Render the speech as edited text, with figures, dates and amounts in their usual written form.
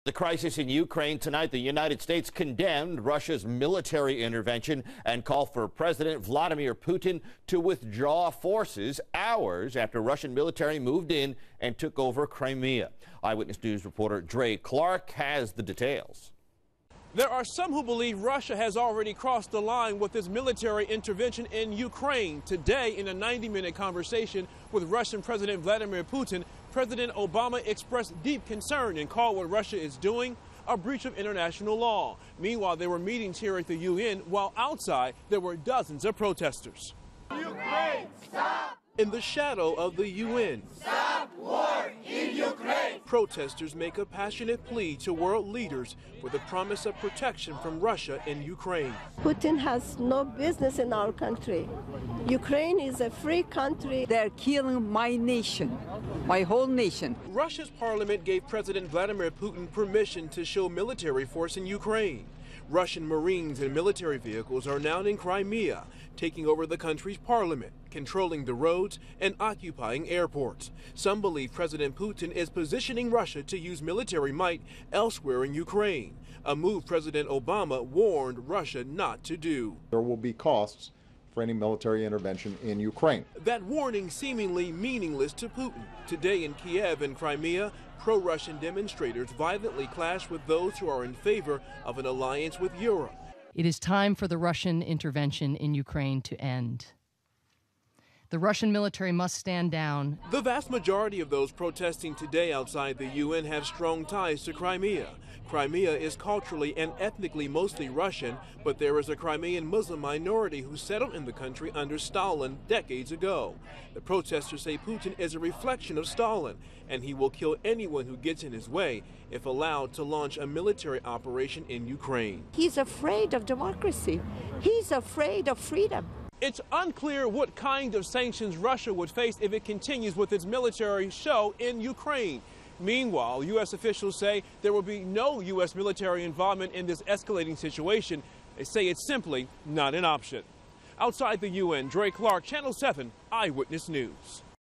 The crisis in Ukraine tonight, the United States condemned Russia's military intervention and called for President Vladimir Putin to withdraw forces hours after Russian military moved in and took over Crimea. Eyewitness News reporter Dre Clark has the details. There are some who believe Russia has already crossed the line with its military intervention in Ukraine. Today, in a 90-minute conversation with Russian President Vladimir Putin, President Obama expressed deep concern and called what Russia is doing a breach of international law. Meanwhile, there were meetings here at the UN, while outside there were dozens of protesters. Ukraine, stop! In the shadow of the UN, stop war in Ukraine! Protesters make a passionate plea to world leaders for the promise of protection from Russia in Ukraine. Putin has no business in our country. Ukraine is a free country. They're killing my nation, my whole nation. Russia's parliament gave President Vladimir Putin permission to show military force in Ukraine. Russian Marines and military vehicles are now in Crimea, taking over the country's parliament, controlling the roads, and occupying airports. Some believe President Putin is positioning Russia to use military might elsewhere in Ukraine, a move President Obama warned Russia not to do. There will be costs for any military intervention in Ukraine. That warning seemingly meaningless to Putin. Today in Kiev and Crimea, pro-Russian demonstrators violently clash with those who are in favor of an alliance with Europe. It is time for the Russian intervention in Ukraine to end. The Russian military must stand down. The vast majority of those protesting today outside the UN have strong ties to Crimea. Crimea is culturally and ethnically mostly Russian, but there is a Crimean Muslim minority who settled in the country under Stalin decades ago. The protesters say Putin is a reflection of Stalin, and he will kill anyone who gets in his way if allowed to launch a military operation in Ukraine. He's afraid of democracy. He's afraid of freedom. It's unclear what kind of sanctions Russia would face if it continues with its military show in Ukraine. Meanwhile, U.S. officials say there will be no U.S. military involvement in this escalating situation. They say it's simply not an option. Outside the UN, Dre Clark, Channel 7 Eyewitness News.